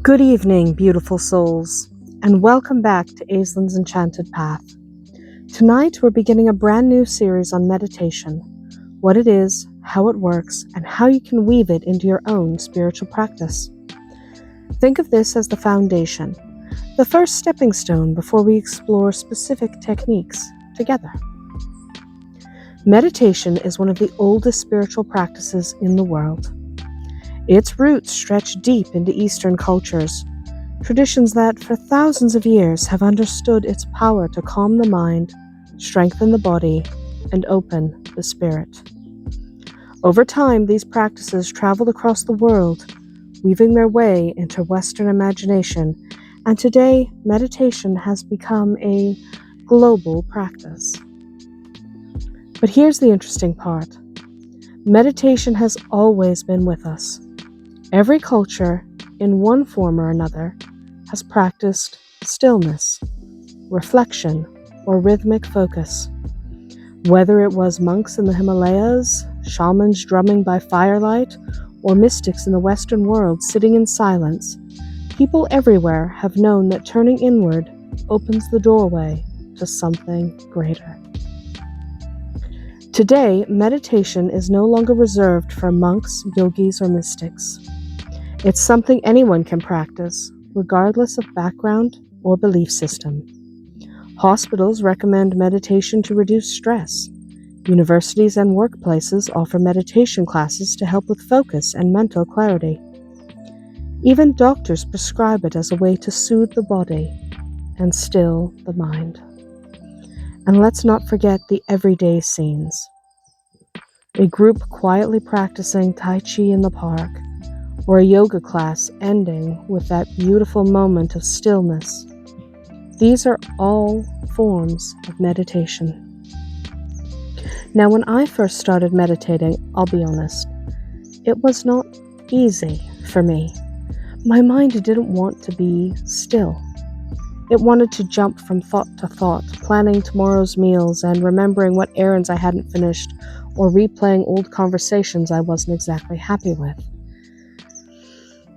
Good evening, beautiful souls, and welcome back to Aislin's Enchanted Path. Tonight we're beginning a brand new series on meditation, what it is, how it works, and how you can weave it into your own spiritual practice. Think of this as the foundation, the first stepping stone before we explore specific techniques together. Meditation is one of the oldest spiritual practices in the world. Its roots stretch deep into Eastern cultures, traditions that for thousands of years have understood its power to calm the mind, strengthen the body, and open the spirit. Over time, these practices traveled across the world, weaving their way into Western imagination, and today meditation has become a global practice. But here's the interesting part. Meditation has always been with us. Every culture, in one form or another, has practiced stillness, reflection, or rhythmic focus. Whether it was monks in the Himalayas, shamans drumming by firelight, or mystics in the Western world sitting in silence, people everywhere have known that turning inward opens the doorway to something greater. Today, meditation is no longer reserved for monks, yogis, or mystics. It's something anyone can practice, regardless of background or belief system. Hospitals recommend meditation to reduce stress. Universities and workplaces offer meditation classes to help with focus and mental clarity. Even doctors prescribe it as a way to soothe the body and still the mind. And let's not forget the everyday scenes. A group quietly practicing Tai Chi in the park, or a yoga class ending with that beautiful moment of stillness. These are all forms of meditation. Now, when I first started meditating, I'll be honest, it was not easy for me. My mind didn't want to be still. It wanted to jump from thought to thought, planning tomorrow's meals and remembering what errands I hadn't finished, or replaying old conversations I wasn't exactly happy with.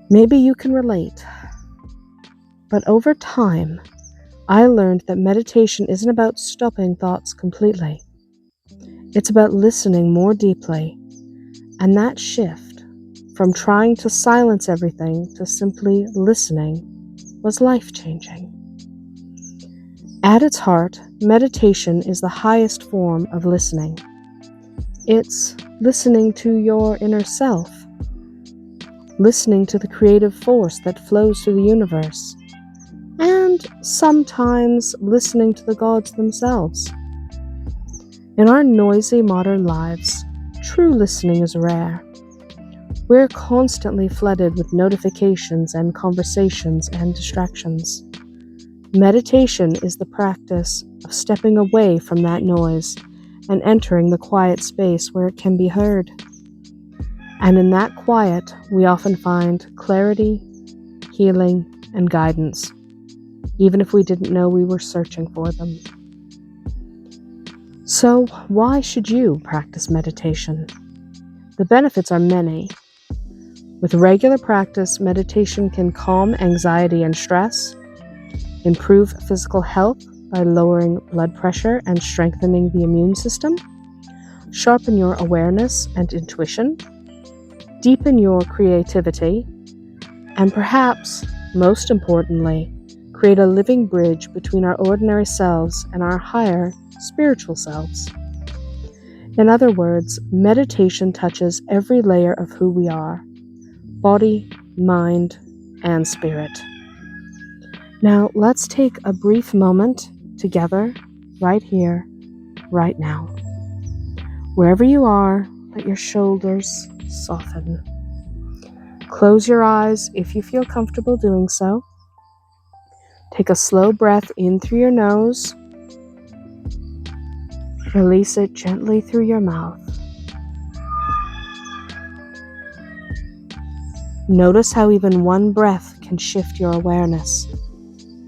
Maybe you can relate, but over time, I learned that meditation isn't about stopping thoughts completely. It's about listening more deeply, and that shift from trying to silence everything to simply listening was life-changing. At its heart, meditation is the highest form of listening. It's listening to your inner self, listening to the creative force that flows through the universe, and sometimes listening to the gods themselves. In our noisy modern lives, true listening is rare. We're constantly flooded with notifications and conversations and distractions. Meditation is the practice of stepping away from that noise and entering the quiet space where it can be heard. And in that quiet, we often find clarity, healing, and guidance, even if we didn't know we were searching for them. So, why should you practice meditation? The benefits are many. With regular practice, meditation can calm anxiety and stress, improve physical health by lowering blood pressure and strengthening the immune system, sharpen your awareness and intuition, deepen your creativity, and perhaps, most importantly, create a living bridge between our ordinary selves and our higher spiritual selves. In other words, meditation touches every layer of who we are: body, mind, and spirit. Now, let's take a brief moment together, right here, right now. Wherever you are, let your shoulders soften. Close your eyes if you feel comfortable doing so. Take a slow breath in through your nose. Release it gently through your mouth. Notice how even one breath can shift your awareness.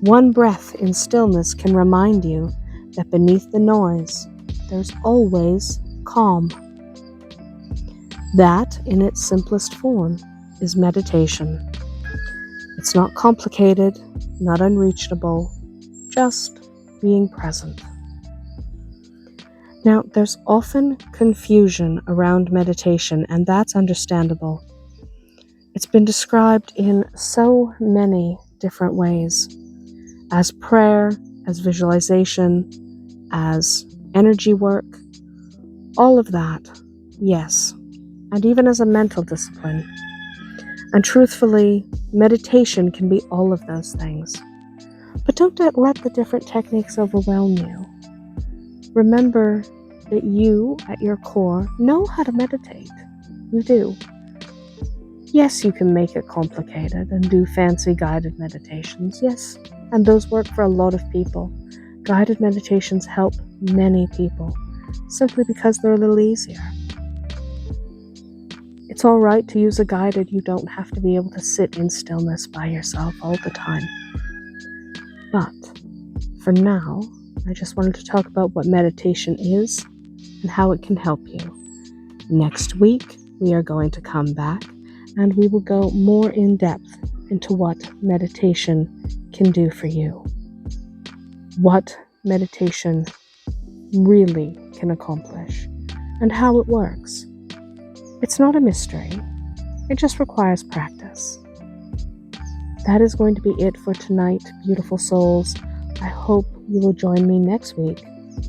One breath in stillness can remind you that beneath the noise, there's always calm. That, in its simplest form, is meditation. It's not complicated, not unreachable, just being present. Now, there's often confusion around meditation, and that's understandable. It's been described in so many different ways, as prayer, as visualization, as energy work, all of that, yes, and even as a mental discipline. And truthfully, meditation can be all of those things. But don't let the different techniques overwhelm you. Remember that you, at your core, know how to meditate. You do. Yes, you can make it complicated and do fancy guided meditations. Yes, and those work for a lot of people. Guided meditations help many people, simply because they're a little easier. It's all right to use a guided. You don't have to be able to sit in stillness by yourself all the time. But for now, I just wanted to talk about what meditation is and how it can help you. Next week, we are going to come back and we will go more in depth into what meditation can do for you. What meditation really can accomplish and how it works. It's not a mystery. It just requires practice. That is going to be it for tonight, beautiful souls. I hope you will join me next week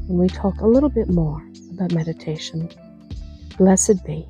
when we talk a little bit more about meditation. Blessed be.